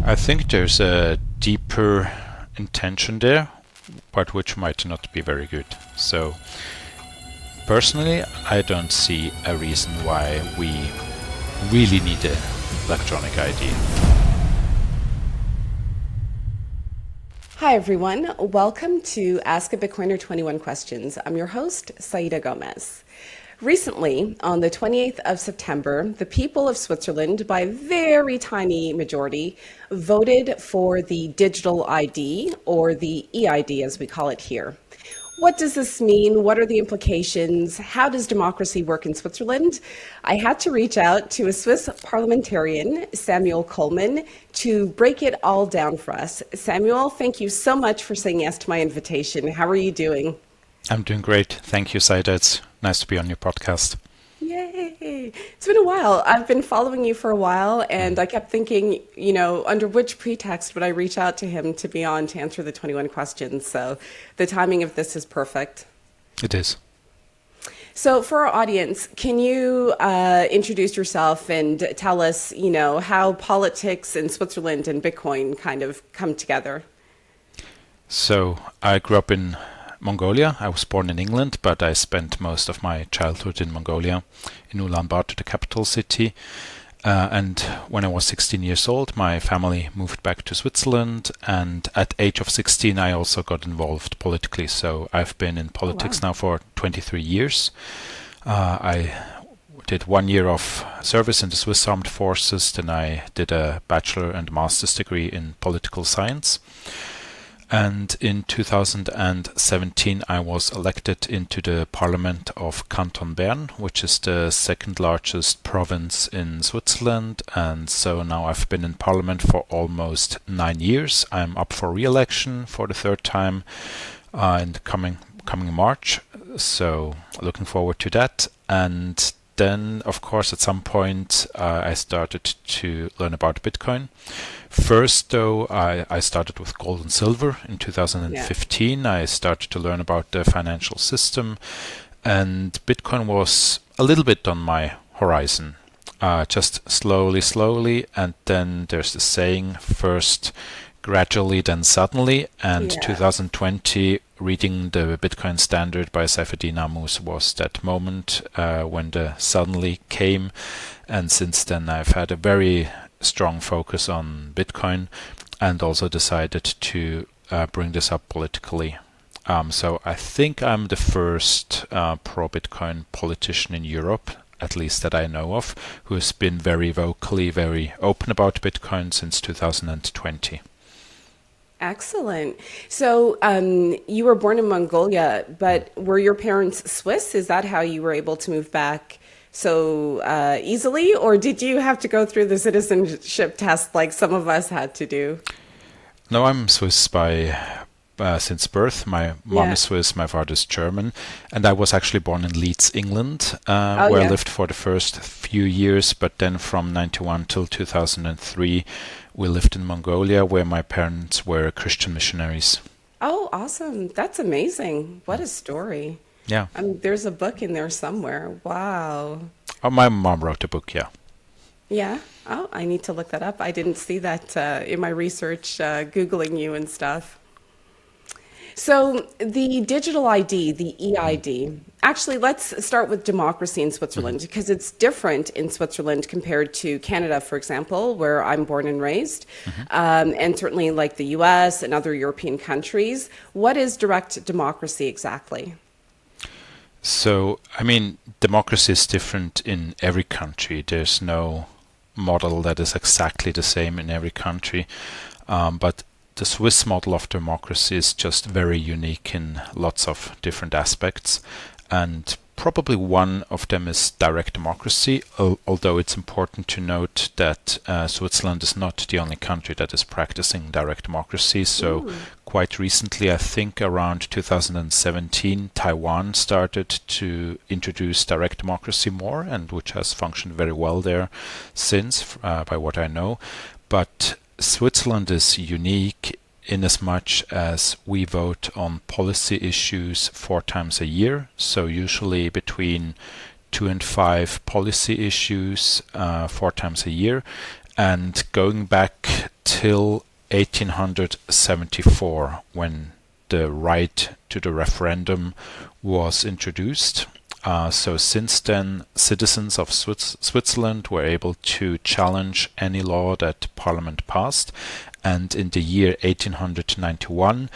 I think there's a deeper intention there, but which might not be very good. So personally, I don't see a reason why we really need an electronic ID. Hi, everyone. Welcome to Ask a Bitcoiner 21 Questions. I'm your host, Saida Gomez. Recently, on the 28th of September, the people of Switzerland, by a very tiny majority, voted for the digital ID, or the EID as we call it here. What does this mean? What are the implications? How does democracy work in Switzerland? I had to reach out to a Swiss parliamentarian, Samuel Kullmann, to break it all down for us. Samuel, thank you so much for saying yes to my invitation. How are you doing? I'm doing great. Thank you, Saida. It's nice to be on your podcast. Yay! It's been a while. I've been following you for a while, and I kept thinking, under which pretext would I reach out to him to be on to answer the 21 questions? So the timing of this is perfect. It is. So for our audience, can you introduce yourself and tell us, how politics in Switzerland and Bitcoin kind of come together? So I grew up in Mongolia. I was born in England, but I spent most of my childhood in Mongolia, in Ulaanbaatar, the capital city. And when I was 16 years old, my family moved back to Switzerland. And at age of 16, I also got involved politically. So I've been in politics now for 23 years. I did 1 year of service in the Swiss Armed Forces. Then I did a bachelor and master's degree in political science. And in 2017, I was elected into the Parliament of Canton Bern, which is the second largest province in Switzerland. And so now I've been in Parliament for almost 9 years. I'm up for re-election for the third time in the coming March. So looking forward to that. And then, of course, at some point, I started to learn about Bitcoin. First, though, I started with gold and silver in 2015. I started to learn about the financial system, and Bitcoin was a little bit on my horizon, just slowly, and then there's the saying, first gradually, then suddenly, and 2020, reading the Bitcoin Standard by Saifedean Ammous was that moment when the suddenly came, and since then I've had a very strong focus on Bitcoin and also decided to bring this up politically. So I think I'm the first pro-Bitcoin politician in Europe, at least that I know of, who has been very vocally, very open about Bitcoin since 2020. Excellent. So you were born in Mongolia, but were your parents Swiss? Is that how you were able to move back so easily, or did you have to go through the citizenship test like some of us had to do? No, I'm Swiss since birth. My mom is Swiss, my father is German, and I was actually born in Leeds, England, where I lived for the first few years, but then from 91 till 2003 we lived in Mongolia, where my parents were Christian missionaries. Oh, awesome. That's amazing. What a story. Yeah. There's a book in there somewhere. Wow. Oh, my mom wrote a book, yeah. Yeah. Oh, I need to look that up. I didn't see that in my research, Googling you and stuff. So the digital ID, the EID, actually, let's start with democracy in Switzerland because it's different in Switzerland compared to Canada, for example, where I'm born and raised, and certainly like the US and other European countries. What is direct democracy exactly? So, I mean, democracy is different in every country. There's no model that is exactly the same in every country. But the Swiss model of democracy is just very unique in lots of different aspects. And probably one of them is direct democracy, although it's important to note that Switzerland is not the only country that is practicing direct democracy. So quite recently, I think around 2017, Taiwan started to introduce direct democracy more, and which has functioned very well there since, by what I know. But Switzerland is unique in as much as we vote on policy issues 4 times a year. So usually between 2 and 5 policy issues 4 times a year. And going back until 1874 when the right to the referendum was introduced. So since then, citizens of Switzerland were able to challenge any law that Parliament passed. And in the year 1891,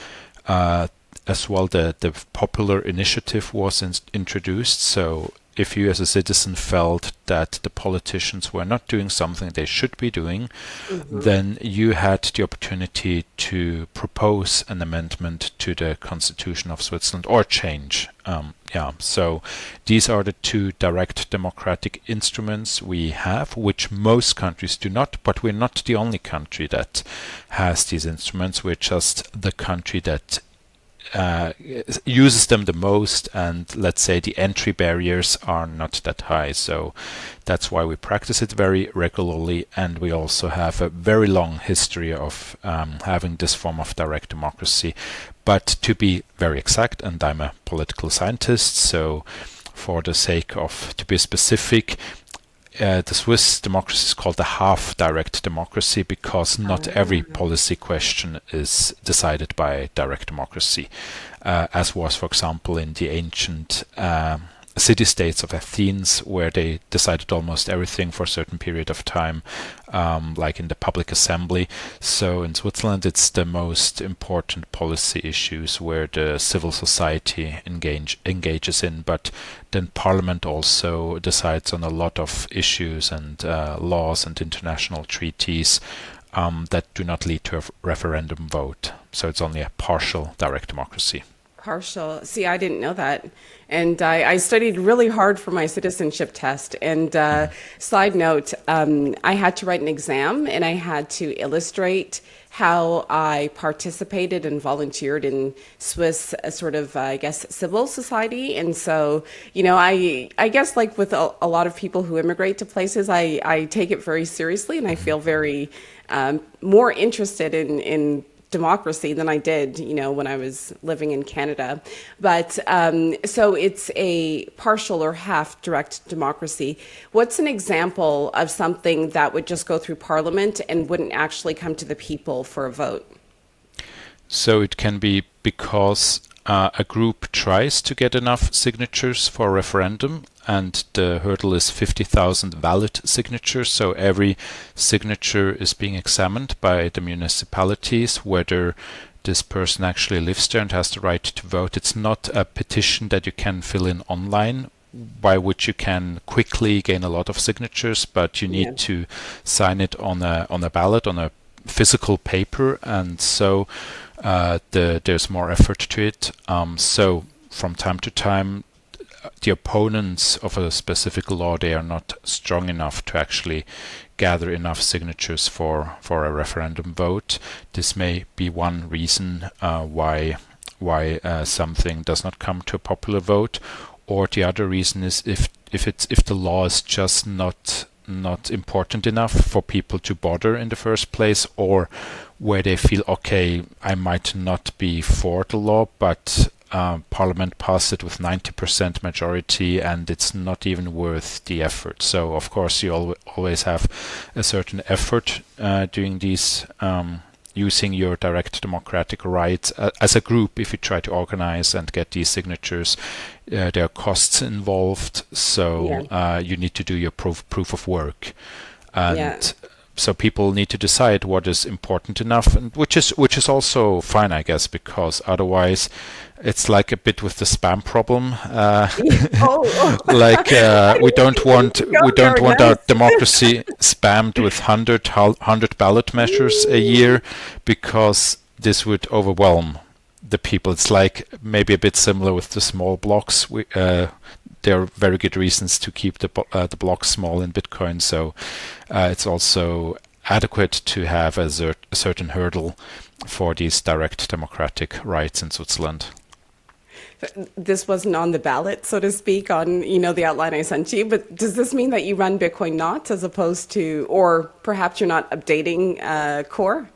as well, the popular initiative was introduced. So if you as a citizen felt that the politicians were not doing something they should be doing, then you had the opportunity to propose an amendment to the Constitution of Switzerland or change. So these are the two direct democratic instruments we have, which most countries do not, but we're not the only country that has these instruments. We're just the country that uses them the most, and let's say the entry barriers are not that high. So that's why we practice it very regularly, and we also have a very long history of having this form of direct democracy. But to be very exact, and I'm a political scientist, so for the sake of to be specific, the Swiss democracy is called a half direct democracy because not every policy question is decided by direct democracy, as was, for example, in the ancient city-states of Athens, where they decided almost everything for a certain period of time, like in the public assembly. So in Switzerland, it's the most important policy issues where the civil society engages in, but then Parliament also decides on a lot of issues and laws and international treaties that do not lead to a referendum vote. So it's only a partial direct democracy. Partial. See, I didn't know that. And I studied really hard for my citizenship test. And side note, I had to write an exam and I had to illustrate how I participated and volunteered in Swiss sort of, I guess, civil society. And so, I guess like with a lot of people who immigrate to places, I take it very seriously and I feel very more interested in democracy than I did, when I was living in Canada. But so it's a partial or half direct democracy. What's an example of something that would just go through Parliament and wouldn't actually come to the people for a vote? So it can be because a group tries to get enough signatures for a referendum, and the hurdle is 50,000 valid signatures. So every signature is being examined by the municipalities, whether this person actually lives there and has the right to vote. It's not a petition that you can fill in online, by which you can quickly gain a lot of signatures, but you need to sign it on a ballot, on a physical paper, and so there's more effort to it. So from time to time, the opponents of a specific law, they are not strong enough to actually gather enough signatures for a referendum vote. This may be one reason why something does not come to a popular vote, or the other reason is if the law is just not important enough for people to bother in the first place, or where they feel, okay, I might not be for the law, but Parliament passed it with 90% majority and it's not even worth the effort. So of course you always have a certain effort doing these, using your direct democratic rights as a group. If you try to organize and get these signatures, there are costs involved, so you need to do your proof of work, and so people need to decide what is important enough, and which is also fine, I guess, because otherwise it's like a bit with the spam problem. Like we don't want our democracy spammed with 100 ballot measures a year, because this would overwhelm the people. It's like maybe a bit similar with the small blocks. There are very good reasons to keep the blocks small in Bitcoin, so it's also adequate to have a certain hurdle for these direct democratic rights in Switzerland. This wasn't on the ballot, so to speak, on the outline I sent you. But does this mean that you run Bitcoin not, as opposed to, or perhaps you're not updating core?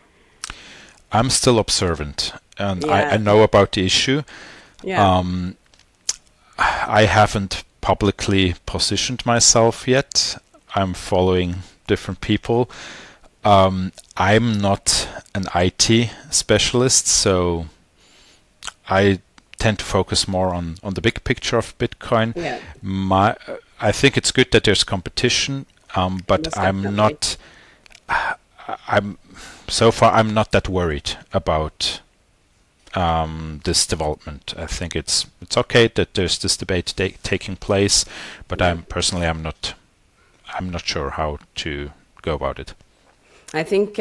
I'm still observant, and I know about the issue. I haven't publicly positioned myself yet. I'm following different people. I'm not an IT specialist, so I tend to focus more on the big picture of Bitcoin. Yeah, I think it's good that there's competition, but most definitely. I'm so far I'm not that worried about this development. I think it's okay that there's this debate taking place, but Yeah. I'm not sure how to go about it. I think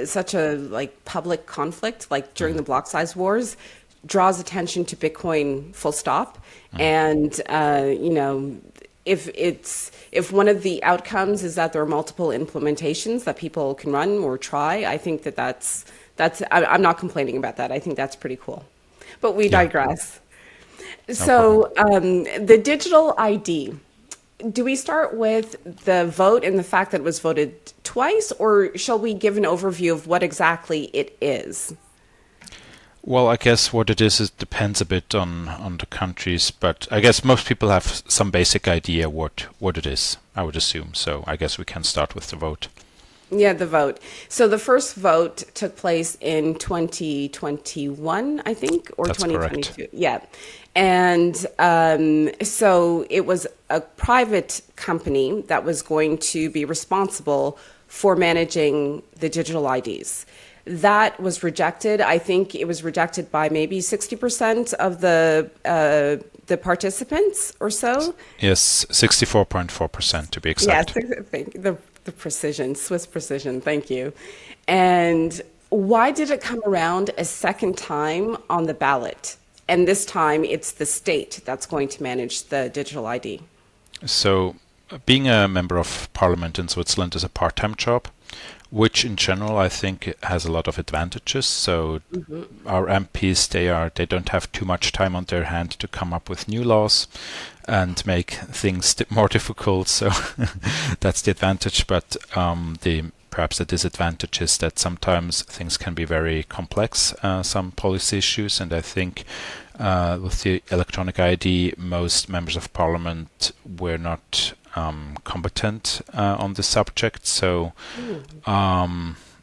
such a like public conflict, like during the block size wars, draws attention to Bitcoin full stop. And if one of the outcomes is that there are multiple implementations that people can run or try, I think I'm not complaining about that. I think that's pretty cool. But we Yeah, digress. no problem. So the digital ID. Do we start with the vote and the fact that it was voted twice, or shall we give an overview of what exactly it is? Well, I guess what it is, it depends a bit on the countries, but I guess most people have some basic idea what it is, I would assume. So I guess we can start with the vote. Yeah, the vote. So the first vote took place in 2021, I think, or That's correct. 2022. Yeah. And so it was a private company that was going to be responsible for managing the digital IDs. That was rejected. I think it was rejected by maybe 60% of the participants or so. Yes, 64.4% to be Yes, exact. the precision, Swiss precision. Thank you. And why did it come around a second time on the ballot? And this time it's the state that's going to manage the digital ID. So, being a member of parliament in Switzerland is a part-time job, which in general I think has a lot of advantages. So, our MPs they don't have too much time on their hand to come up with new laws and make things more difficult. So that's the advantage. But the perhaps the disadvantage is that sometimes things can be very complex, some policy issues, and I think with the electronic ID, most members of parliament were not competent on the subject. So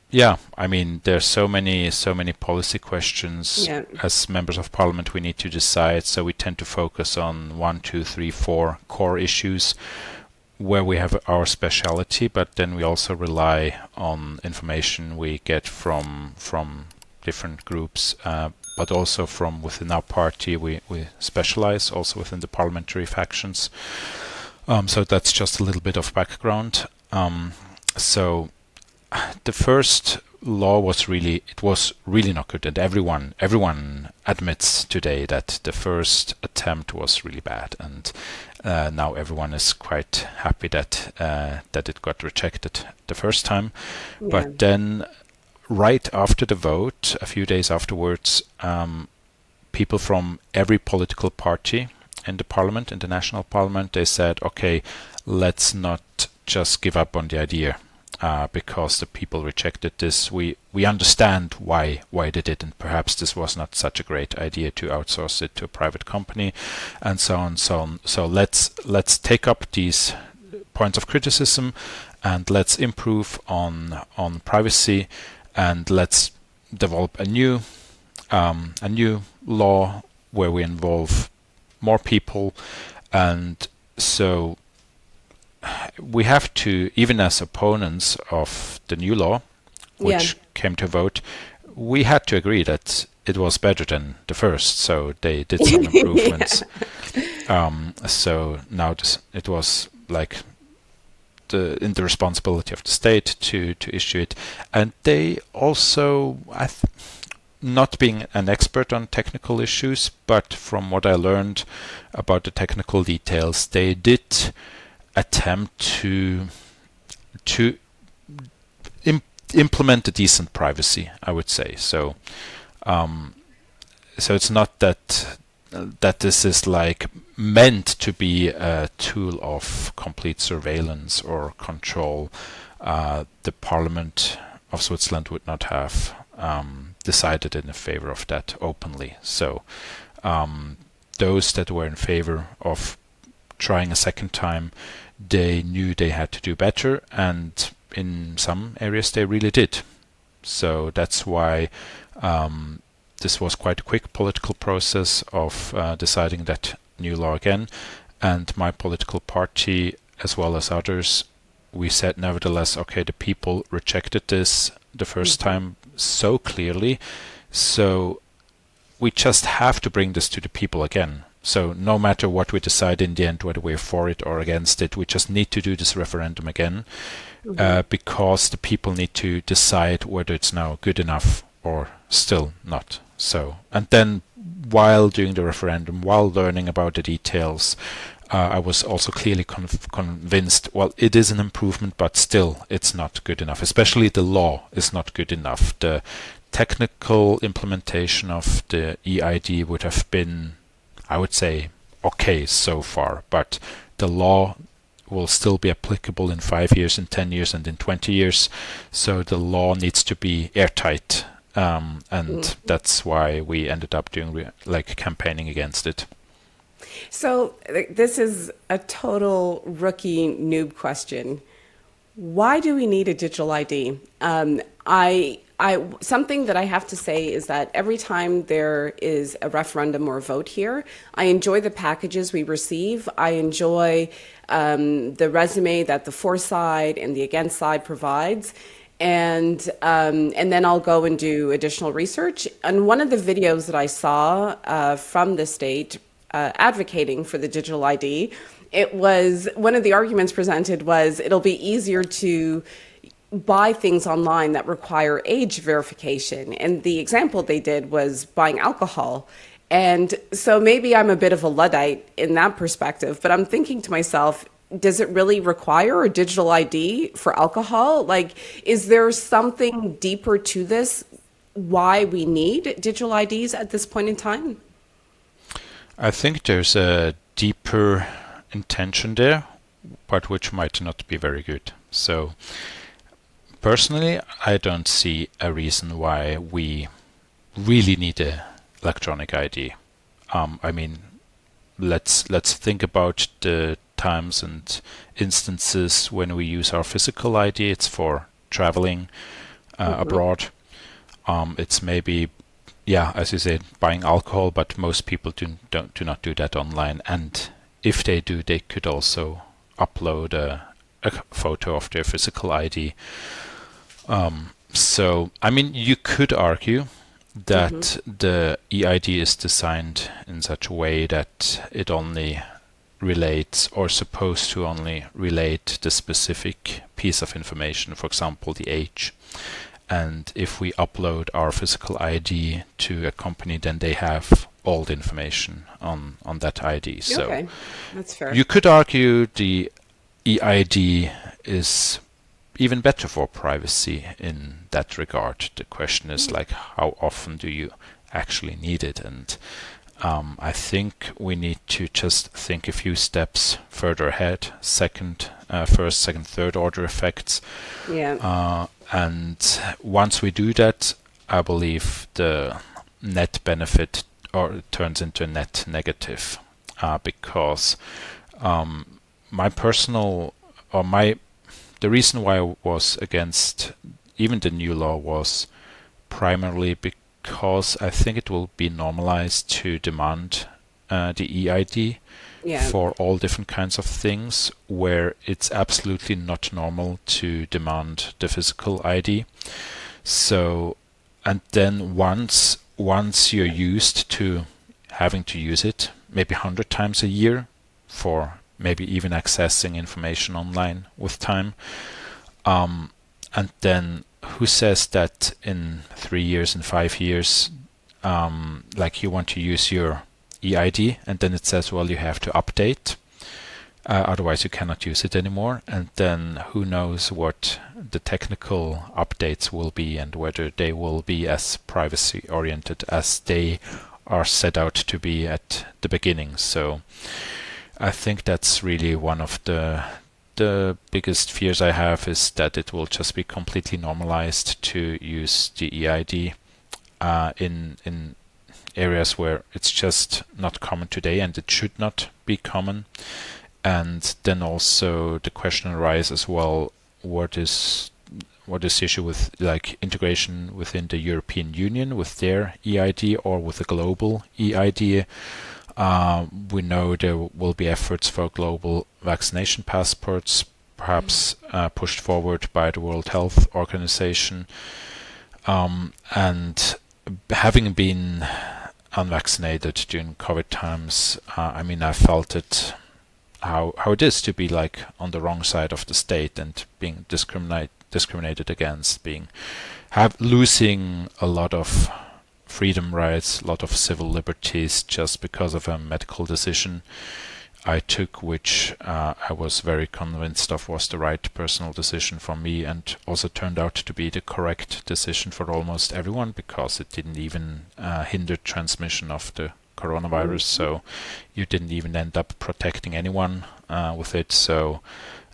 yeah, I mean, there's so many policy questions Yeah. as members of parliament we need to decide. So we tend to focus on one, two, three, four core issues where we have our speciality, but then we also rely on information we get from different groups, but also from within our party. We specialize also within the parliamentary factions. So that's just a little bit of background. So the first law was really not good, and everyone admits today that the first attempt was really bad, and now everyone is quite happy that that it got rejected the first time. Yeah. But then, right after the vote, a few days afterwards, people from every political party in the parliament, in the national parliament, they said, okay, let's not just give up on the idea because the people rejected this. We understand why they did, and perhaps this was not such a great idea to outsource it to a private company, and so on, so on. So let's take up these points of criticism, and let's improve on privacy, and let's develop a new law where we involve more people, and so we have to, even as opponents of the new law, Yeah. which came to vote, we had to agree that it was better than the first. So they did some improvements. So now it was like in the responsibility of the state to issue it, and they also, not being an expert on technical issues, but from what I learned about the technical details, they did attempt to implement a decent privacy, I would say. So so it's not that this is like meant to be a tool of complete surveillance or control. The Parliament of Switzerland would not have decided in favor of that openly. So those that were in favor of trying a second time, they knew they had to do better, and in some areas they really did. So that's why this was quite a quick political process of deciding that new law again. And my political party, as well as others, we said nevertheless, okay, the people rejected this the first time so clearly, so we just have to bring this to the people again. So no matter what we decide in the end, whether we're for it or against it, we just need to do this referendum again, because the people need to decide whether it's now good enough or still not so. And then while doing the referendum, while learning about the details, I was also clearly convinced, well, it is an improvement, but still it's not good enough. Especially the law is not good enough. The technical implementation of the EID would have been, I would say, okay so far, but the law will still be applicable in 5 years, in 10 years, and in 20 years. So the law needs to be airtight, and that's why we ended up doing campaigning against it. So this is a total rookie noob question. Why do we need a digital ID? Something that I have to say is that every time there is a referendum or a vote here, I enjoy the packages we receive. I enjoy the resume that the for side and the against side provides. And then I'll go and do additional research. And one of the videos that I saw from the state advocating for the digital ID, it was one of the arguments presented was it'll be easier to buy things online that require age verification. And the example they did was buying alcohol. And so maybe I'm a bit of a Luddite in that perspective, but I'm thinking to myself, does it really require a digital ID for alcohol? Like, is there something deeper to this, why we need digital IDs at this point in time? I think there's a deeper intention there, but which might not be very good. So personally, I don't see a reason why we really need a electronic ID. I mean, let's think about the times and instances when we use our physical ID. It's for traveling abroad. It's maybe, yeah, as you said, buying alcohol, but most people do not do that online. And if they do, they could also upload a photo of their physical ID. So, I mean, you could argue that the EID is designed in such a way that it only relates, or supposed to only relate, the specific piece of information, for example, the age. And if we upload our physical ID to a company, then they have all the information on that ID. So Okay, that's fair. you could argue the EID is even better for privacy in that regard. The question is like, how often do you actually need it? And I think we need to just think a few steps further ahead. First, second, third order effects. Yeah. And once we do that, I believe the net benefit turns into a net negative, because the reason why I was against even the new law was primarily because I think it will be normalized to demand the EID for all different kinds of things, where it's absolutely not normal to demand the physical ID. So, and then once you're used to having to use it maybe 100 times a year for maybe even accessing information online with time, and then who says that in 3 years and 5 years, like you want to use your EID and then it says, well, you have to update, otherwise you cannot use it anymore. And then who knows what the technical updates will be and whether they will be as privacy oriented as they are set out to be at the beginning. So I think that's really one of the biggest fears I have, is that it will just be completely normalized to use the EID in areas where it's just not common today, and it should not be common. And then also the question arises, well, what is the issue with like integration within the European Union with their EID or with a global EID. We know there will be efforts for global vaccination passports, perhaps pushed forward by the World Health Organization. And having been unvaccinated during COVID times, I felt it how it is to be like on the wrong side of the state and being discriminated against, losing a lot of freedom rights, a lot of civil liberties just because of a medical decision I took, which I was very convinced of was the right personal decision for me, and also turned out to be the correct decision for almost everyone, because it didn't even hinder transmission of the coronavirus, so you didn't even end up protecting anyone with it. So,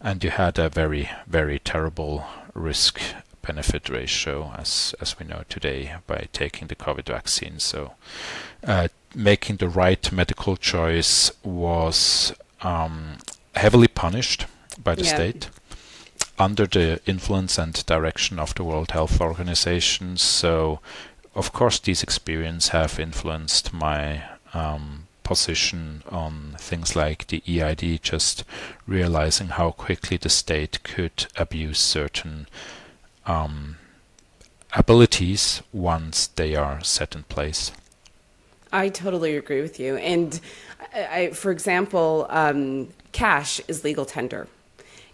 and you had a very, very terrible risk benefit ratio, as we know today, by taking the COVID vaccine. So making the right medical choice was heavily punished by the state under the influence and direction of the World Health Organization. So of course these experiences have influenced my position on things like the EID, just realizing how quickly the state could abuse certain abilities once they are set in place. I totally agree with you. And for example, cash is legal tender.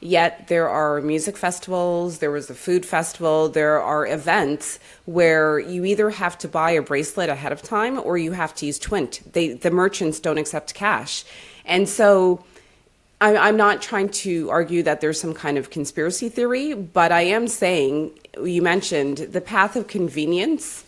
Yet there are music festivals, there was a food festival, there are events where you either have to buy a bracelet ahead of time or you have to use Twint. The merchants don't accept cash. And so I'm not trying to argue that there's some kind of conspiracy theory, but I am saying, you mentioned the path of convenience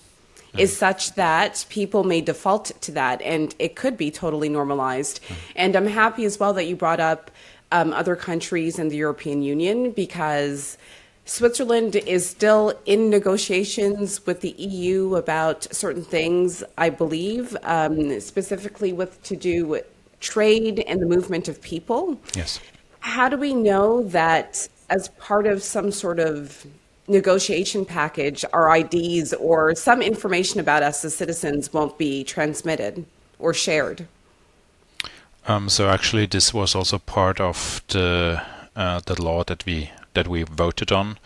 is such that people may default to that, and it could be totally normalized. And I'm happy as well that you brought up other countries in the European Union, because Switzerland is still in negotiations with the EU about certain things, I believe, specifically with to do with trade and the movement of people. Yes. How do we know that as part of some sort of negotiation package, our IDs or some information about us as citizens won't be transmitted or shared? So actually, this was also part of the law that we voted on.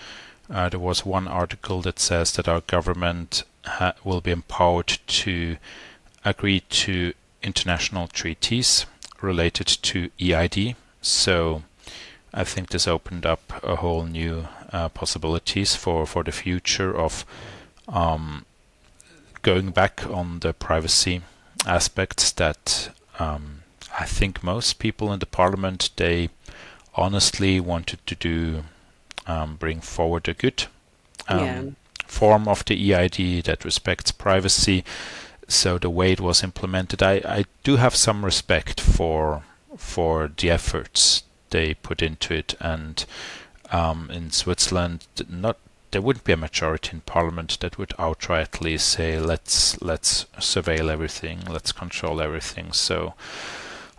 There was one article that says that our government will be empowered to agree to international treaties related to EID. So I think this opened up a whole new possibilities for the future of going back on the privacy aspects that I think most people in the parliament, they honestly wanted to do, bring forward a good form of the EID that respects privacy. So the way it was implemented, I do have some respect for the efforts they put into it. And in Switzerland, there wouldn't be a majority in parliament that would outrightly say let's surveil everything, let's control everything. So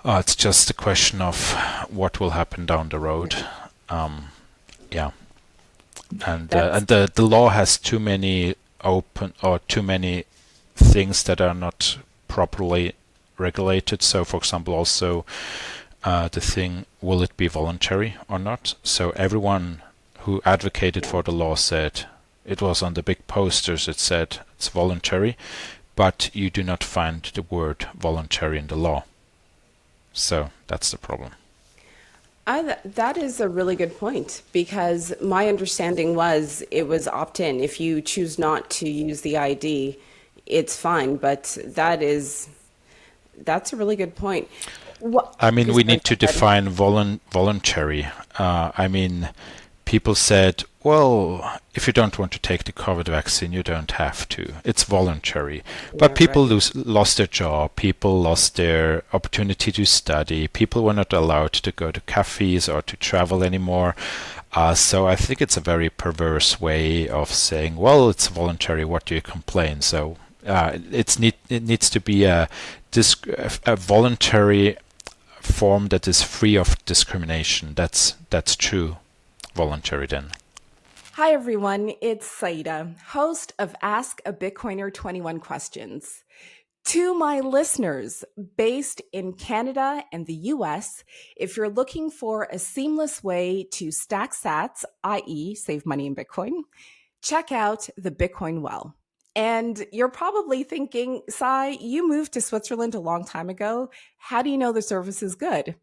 it's just a question of what will happen down the road. And the law has too many things that are not properly regulated. So, for example, also the thing, will it be voluntary or not? So everyone who advocated for the law said, it was on the big posters, it said it's voluntary, but you do not find the word voluntary in the law. So that's the problem. That is a really good point, because my understanding was it was opt-in. If you choose not to use the ID, it's fine, but that's a really good point. We need to define voluntary. People said, well, if you don't want to take the COVID vaccine, you don't have to. It's voluntary. But people lost their job. People lost their opportunity to study. People were not allowed to go to cafes or to travel anymore. So I think it's a very perverse way of saying, well, it's voluntary. What do you complain? So it needs to be a voluntary form that is free of discrimination. That's true. Voluntary then. Hi, everyone. It's Saida, host of Ask a Bitcoiner 21 Questions. To my listeners based in Canada and the US, if you're looking for a seamless way to stack sats, i.e., save money in Bitcoin, check out the Bitcoin Well. And you're probably thinking, Sai, you moved to Switzerland a long time ago. How do you know the service is good?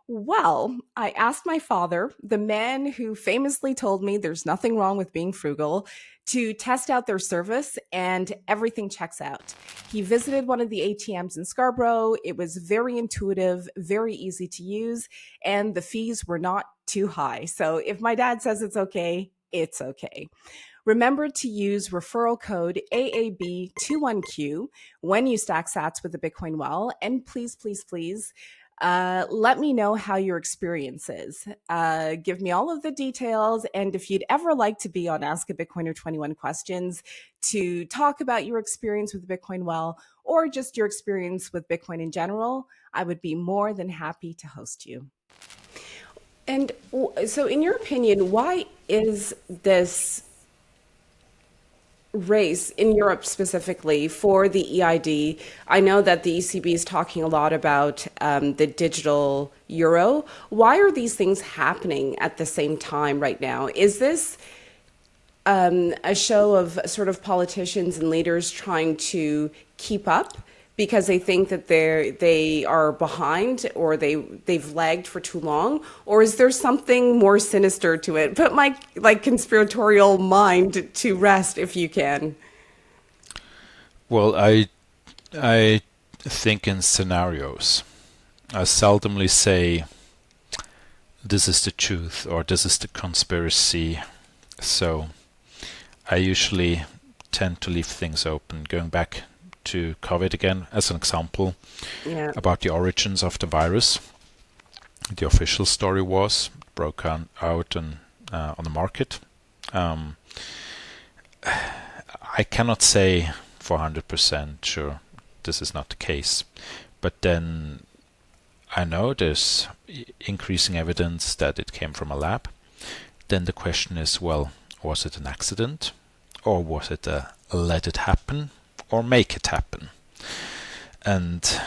Well, I asked my father, the man who famously told me there's nothing wrong with being frugal, to test out their service, and everything checks out. He visited one of the ATMs in Scarborough. It was very intuitive, very easy to use, and the fees were not too high. So if my dad says it's okay, it's okay. Remember to use referral code AAB21Q when you stack sats with the Bitcoin Well. And please, please, please, let me know how your experience is. Give me all of the details. And if you'd ever like to be on Ask a Bitcoiner 21 Questions to talk about your experience with Bitcoin Well or just your experience with Bitcoin in general, I would be more than happy to host you. And so, in your opinion, why is this race in Europe specifically for the EID? I know that the ECB is talking a lot about the digital euro. Why are these things happening at the same time right now? Is this a show of sort of politicians and leaders trying to keep up because they think that they are behind or they've lagged for too long, or is there something more sinister to it? Put my conspiratorial mind to rest if you can. Well, I think in scenarios. I seldomly say this is the truth or this is the conspiracy. So I usually tend to leave things open. Going back to COVID again as an example, Yeah. about the origins of the virus. The official story was it broke out on the market. Um, I cannot say for 100% sure this is not the case, but then I know there's increasing evidence that it came from a lab. Then the question is, well, was it an accident, or was it a let it happen or make it happen? And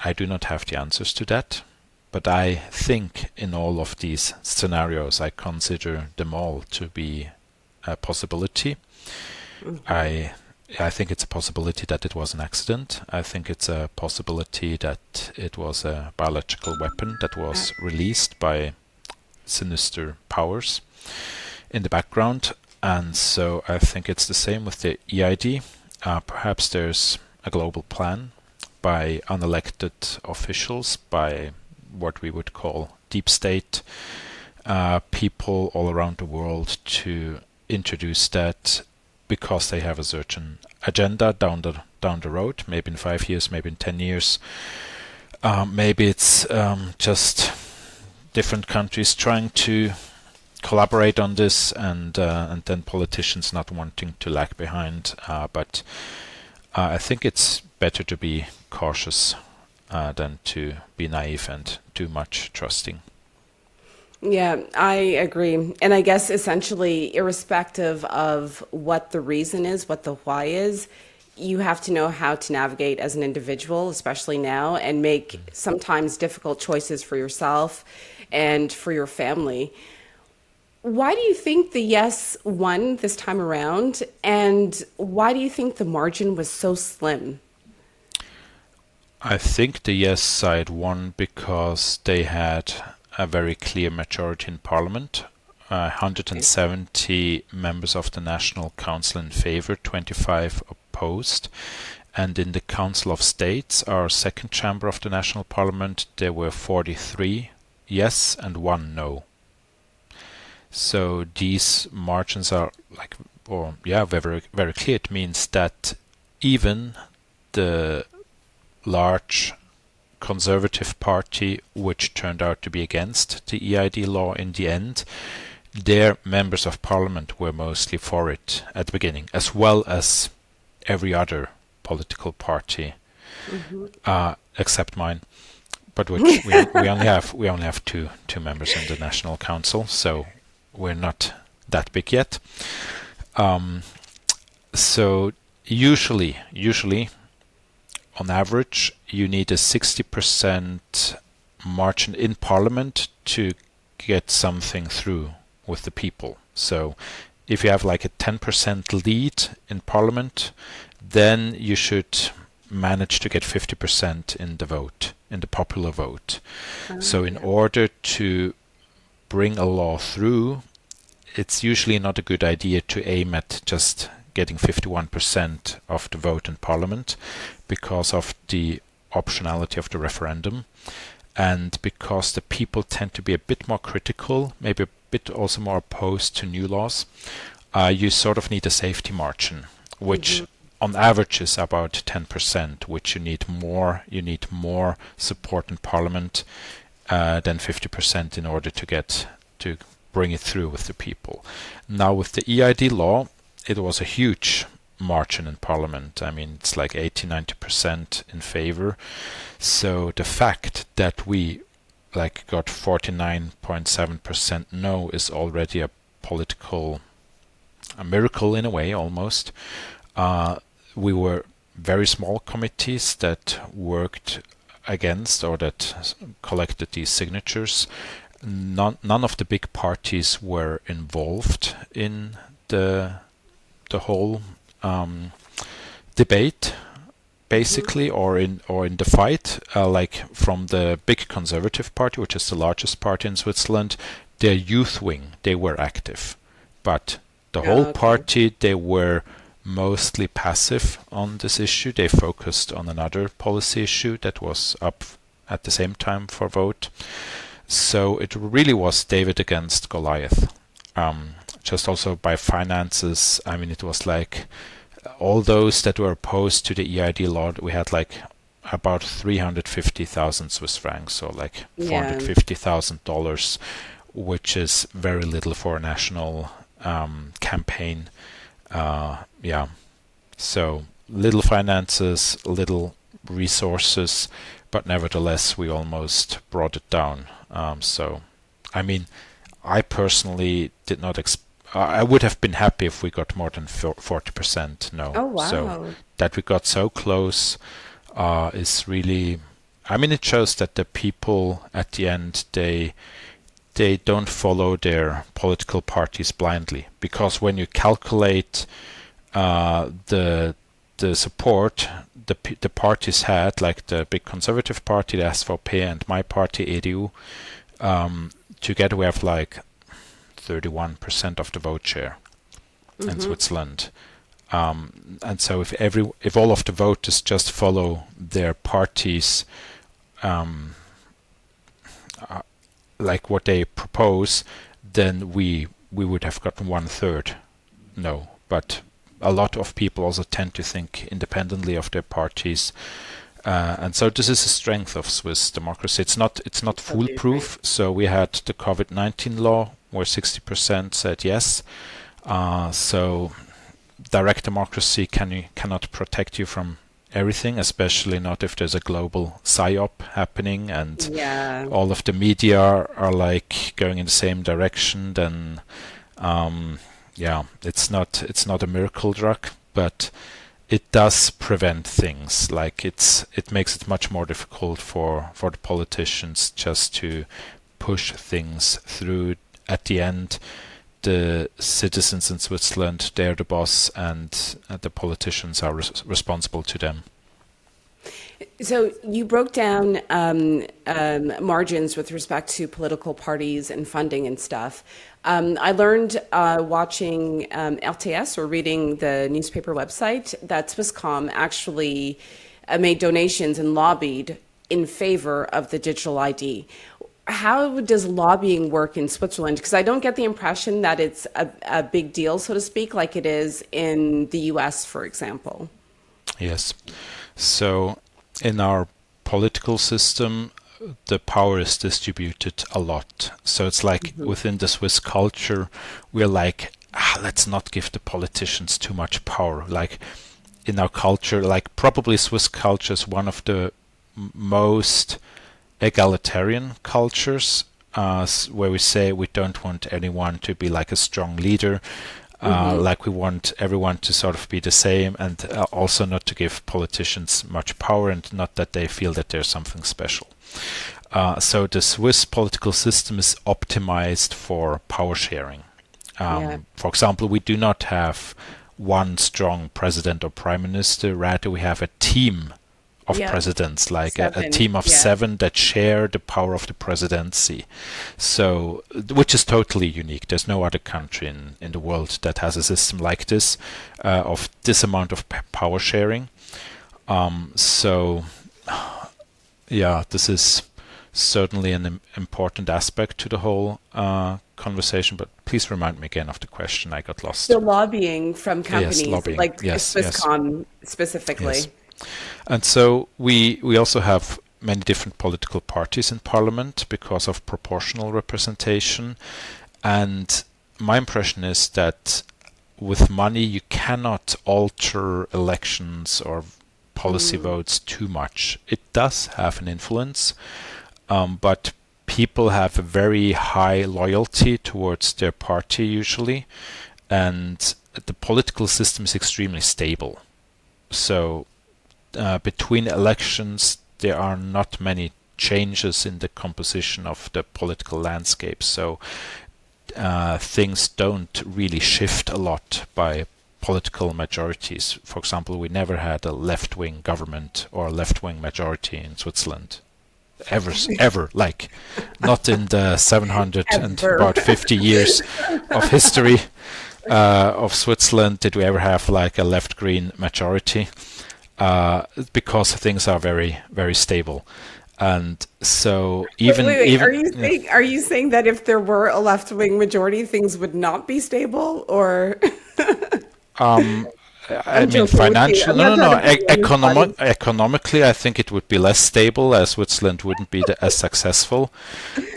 I do not have the answers to that, but I think in all of these scenarios, I consider them all to be a possibility. I think it's a possibility that it was an accident. I think it's a possibility that it was a biological weapon that was released by sinister powers in the background. And so I think it's the same with the EID. Perhaps there's a global plan by unelected officials, by what we would call deep state people all around the world to introduce that because they have a certain agenda down the road, maybe in 5 years, maybe in 10 years. Maybe it's just different countries trying to collaborate on this, and then politicians not wanting to lag behind. But I think it's better to be cautious than to be naive and too much trusting. Yeah, I agree. And I guess essentially, irrespective of what the reason is, what the why is, you have to know how to navigate as an individual, especially now, and make sometimes difficult choices for yourself and for your family. Why do you think the yes won this time around? And why do you think the margin was so slim? I think the yes side won because they had a very clear majority in Parliament. 170 members of the National Council in favor, 25 opposed. And in the Council of States, our second chamber of the National Parliament, there were 43 yes and 1 no. So these margins are very, very clear. It means that even the large Conservative Party, which turned out to be against the EID law in the end, their members of parliament were mostly for it at the beginning, as well as every other political party, except mine. But which we only have two members in the National Council, so we're not that big yet. So usually, on average, you need a 60% margin in Parliament to get something through with the people. So if you have like a 10% lead in Parliament, then you should manage to get 50% in the vote, in the popular vote. So in order to bring a law through, it's usually not a good idea to aim at just getting 51% of the vote in Parliament because of the optionality of the referendum and because the people tend to be a bit more critical, maybe a bit also more opposed to new laws. You sort of need a safety margin, which on average is about 10%, which you need more support in Parliament than 50% in order to bring it through with the people. Now with the EID law, it was a huge margin in Parliament. I mean, it's like 80-90% in favor. So the fact that we got 49.7% no is already a miracle in a way, almost. We were very small committees that worked against or that collected these signatures. None of the big parties were involved in the whole debate, basically, or in the fight. Like from the big Conservative Party, which is the largest party in Switzerland, their youth wing, they were active, but the whole party, they were mostly passive on this issue. They focused on another policy issue that was up at the same time for vote. So it really was David against Goliath. Just also by finances, I mean, it was like all those that were opposed to the EID law, we had like about 350,000 Swiss francs, so like $450,000, which is very little for a national campaign. So little finances, little resources, but nevertheless we almost brought it down. So I mean, I personally did not I would have been happy if we got more than 40% no. Oh, wow. So that we got so close is really, I mean, it shows that the people at the end, they don't follow their political parties blindly, because when you calculate the support the parties had, like the big Conservative Party, the SVP, and my party, EDU, together we have like 31% of the vote share in Switzerland. And so if all of the voters just follow their parties, like what they propose, then we would have gotten 1/3 no. But a lot of people also tend to think independently of their parties, and so this is a strength of Swiss democracy. It's not foolproof. So we had the COVID-19 law where 60% said yes. So direct democracy cannot protect you from everything, especially not if there's a global psyop happening and all of the media are like going in the same direction. Then it's not a miracle drug, but it does prevent things. Like it makes it much more difficult for the politicians just to push things through. At the end, the citizens in Switzerland, they're the boss, and the politicians are responsible to them. So you broke down margins with respect to political parties and funding and stuff. I learned watching RTS or reading the newspaper website that Swisscom actually made donations and lobbied in favor of the digital ID. How does lobbying work in Switzerland? Because I don't get the impression that it's a big deal, so to speak, like it is in the US, for example. Yes. So in our political system, the power is distributed a lot. So it's like within the Swiss culture, we're like, let's not give the politicians too much power. Like in our culture, like probably Swiss culture is one of the most egalitarian cultures, where we say we don't want anyone to be like a strong leader. Like we want everyone to sort of be the same, and also not to give politicians much power, and not that they feel that they're something special. So the Swiss political system is optimized for power sharing. For example, we do not have one strong president or prime minister. Rather, we have a team of presidents, like a team of seven that share the power of the presidency. So, which is totally unique. There's no other country in the world that has a system like this, of this amount of power sharing. So, yeah, this is certainly an important aspect to the whole conversation, but please remind me again of the question. I got lost. The lobbying from companies, Yes, lobbying. like Yes, Swisscom specifically. yes. And so we also have many different political parties in parliament because of proportional representation. And my impression is that with money you cannot alter elections or policy votes too much. It does have an influence, but people have a very high loyalty towards their party usually, and the political system is extremely stable. So between elections there are not many changes in the composition of the political landscape, so things don't really shift a lot by political majorities. For example, we never had a left-wing government or a left-wing majority in Switzerland. Ever, like not in the 700 and about 50 years of history of Switzerland did we ever have like a left-green majority, because things are very, very stable. And so even Wait, are you saying that if there were a left-wing majority, things would not be stable, or? I mean, financial. No. Economically, I think it would be less stable, as Switzerland wouldn't be as successful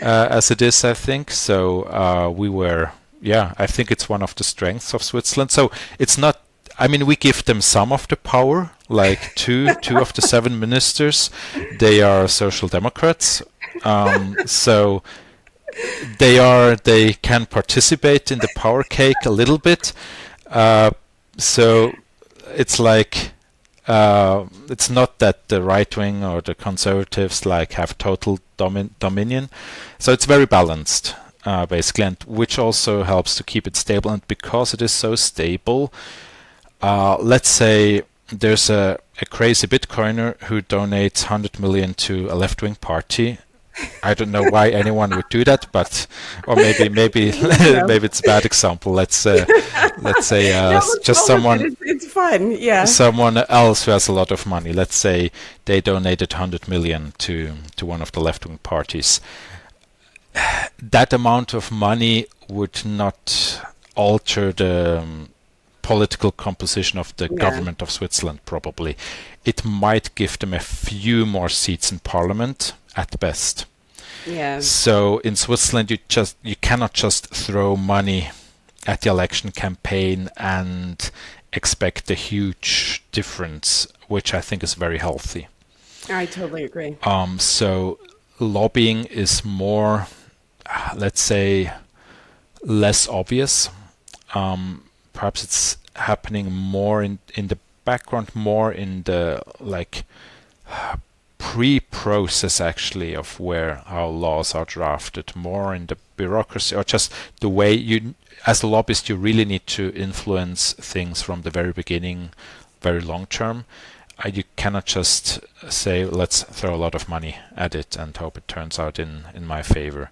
as it is, I think. So we were, I think it's one of the strengths of Switzerland. So it's not. I mean, we give them some of the power, like two of the seven ministers. They are social democrats, so they can participate in the power cake a little bit. So it's like it's not that the right wing or the conservatives like have total dominion. So it's very balanced, basically, and which also helps to keep it stable. And because it is so stable, let's say there's a crazy Bitcoiner who donates 100 million to a left-wing party. I don't know why anyone would do that, but or maybe maybe it's a bad example. Let's say just someone. It's fun, yeah. Someone else who has a lot of money. Let's say they donated 100 million to one of the left-wing parties. That amount of money would not alter the political composition of the government of Switzerland. Probably, it might give them a few more seats in parliament at best. Yeah. So in Switzerland, you cannot just throw money at the election campaign and expect a huge difference, which I think is very healthy. I totally agree. So lobbying is more, let's say, less obvious. Perhaps it's happening more in the background, more in the like pre-process actually of how laws are drafted, more in the bureaucracy, or just the way you, as a lobbyist, you really need to influence things from the very beginning, very long term. You cannot just say, let's throw a lot of money at it and hope it turns out in my favor.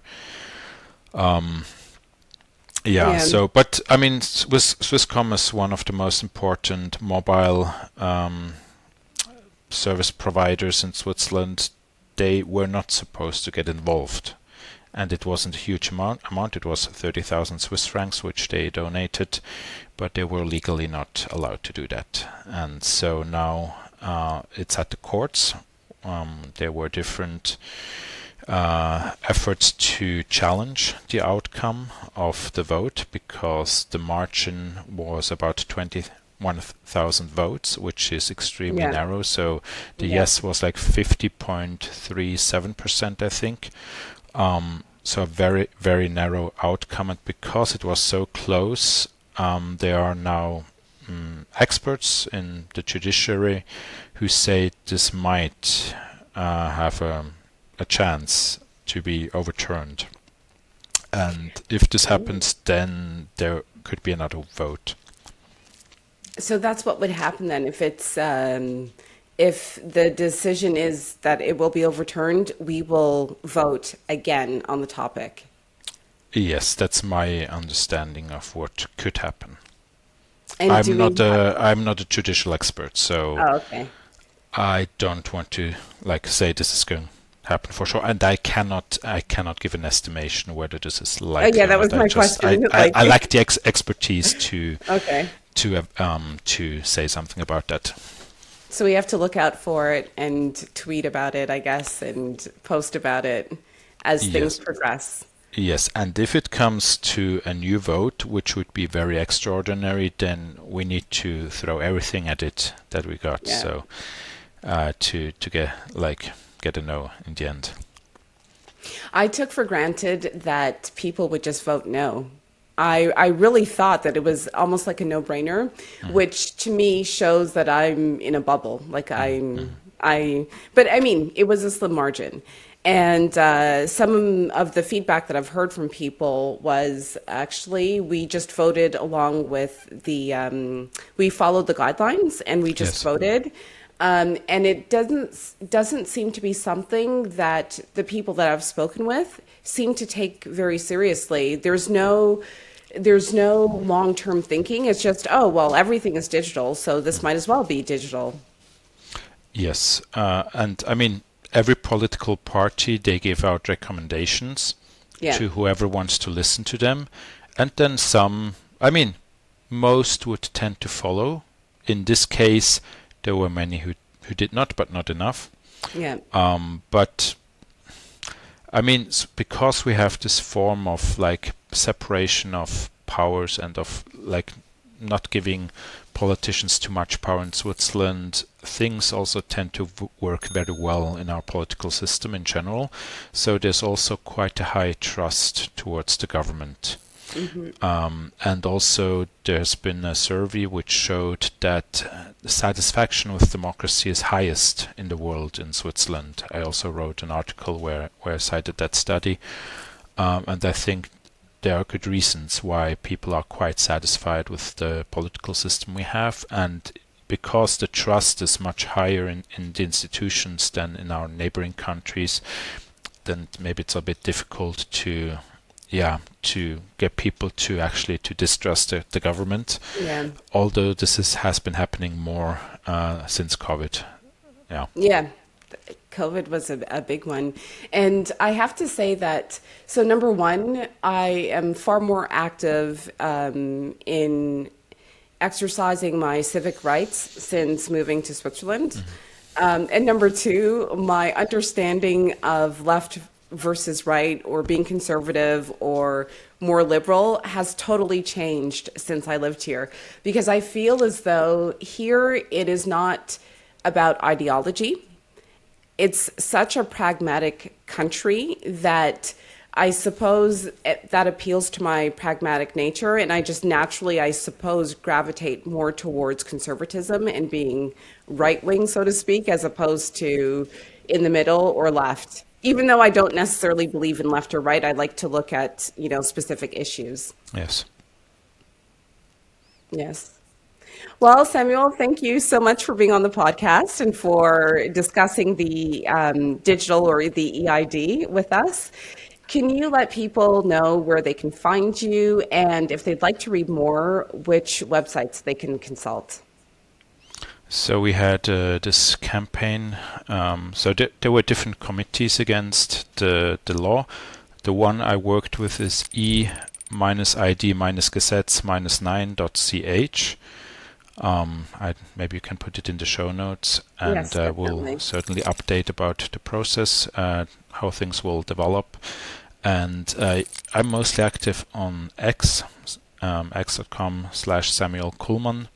So, but I mean, Swisscom is one of the most important mobile service providers in Switzerland. They were not supposed to get involved, and it wasn't a huge amount. It was 30,000 Swiss francs, which they donated, but they were legally not allowed to do that. And so now it's at the courts. There were different efforts to challenge the outcome of the vote, because the margin was about 21,000 votes, which is extremely narrow. So the yes was like 50.37%, I think. so a very, very narrow outcome. And because it was so close, there are now experts in the judiciary who say this might have a chance to be overturned. And if this happens, then there could be another vote. So that's what would happen then if the decision is that it will be overturned, we will vote again on the topic. Yes, that's my understanding of what could happen. And do we have, I'm not a judicial expert, so oh, okay. I don't want to say this is going to happen for sure, and I cannot give an estimation whether this is Oh yeah, likely or that was not. my question. I lack the expertise to Okay. to say something about that. So we have to look out for it and tweet about it, I guess, and post about it as things Yes. progress. Yes, and if it comes to a new vote, which would be very extraordinary, then we need to throw everything at it that we got. Yeah. So to get a no in the end. I took for granted that people would just vote no. I really thought that it was almost like a no-brainer, which to me shows that I'm in a bubble. But I mean, it was a slim margin. And some of the feedback that I've heard from people was actually we just voted along with we followed the guidelines and we just Yes. voted. And it doesn't seem to be something that the people that I've spoken with seem to take very seriously. There's no long-term thinking. It's just, oh, well, everything is digital, so this might as well be digital. Yes, and I mean every political party, they give out recommendations Yeah. to whoever wants to listen to them, and then some. I mean, most would tend to follow. In this case, there were many who did not, but not enough. Yeah. But I mean, because we have this form of separation of powers and of not giving politicians too much power in Switzerland, things also tend to work very well in our political system in general. So there's also quite a high trust towards the government. And also there's been a survey which showed that the satisfaction with democracy is highest in the world in Switzerland. I also wrote an article where I cited that study, and I think there are good reasons why people are quite satisfied with the political system we have, and because the trust is much higher in the institutions than in our neighboring countries, then maybe it's a bit difficult to get people to actually to distrust the government. Yeah. Although has been happening more since COVID. Yeah. Yeah. COVID was a big one. And I have to say that, so number one, I am far more active in exercising my civic rights since moving to Switzerland. And number two, my understanding of left versus right or being conservative or more liberal has totally changed since I lived here. Because I feel as though here it is not about ideology. It's such a pragmatic country that I suppose that appeals to my pragmatic nature, and I just naturally, I suppose, gravitate more towards conservatism and being right-wing, so to speak, as opposed to in the middle or left. Even though I don't necessarily believe in left or right, I like to look at, specific issues. Yes. Yes. Well, Samuel, thank you so much for being on the podcast and for discussing the digital or the EID with us. Can you let people know where they can find you and if they'd like to read more, which websites they can consult? So we had this campaign. So there were different committees against the law. The one I worked with is e-id-gesetz-9.ch. Maybe you can put it in the show notes, and Yes, we'll definitely. certainly update about the process, how things will develop. And I'm mostly active on X, x.com/Samuel Kullmann,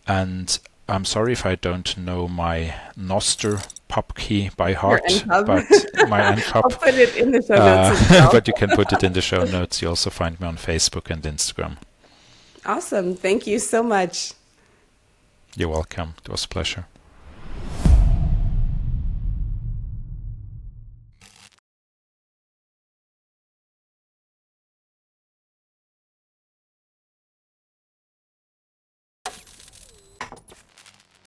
and I'm sorry if I don't know my Noster pub key by Your heart, NPub. but my I'll NPub. put it in the show notes as well. But you can put it in the show notes. You also find me on Facebook and Instagram. Awesome. Thank you so much. You're welcome. It was a pleasure.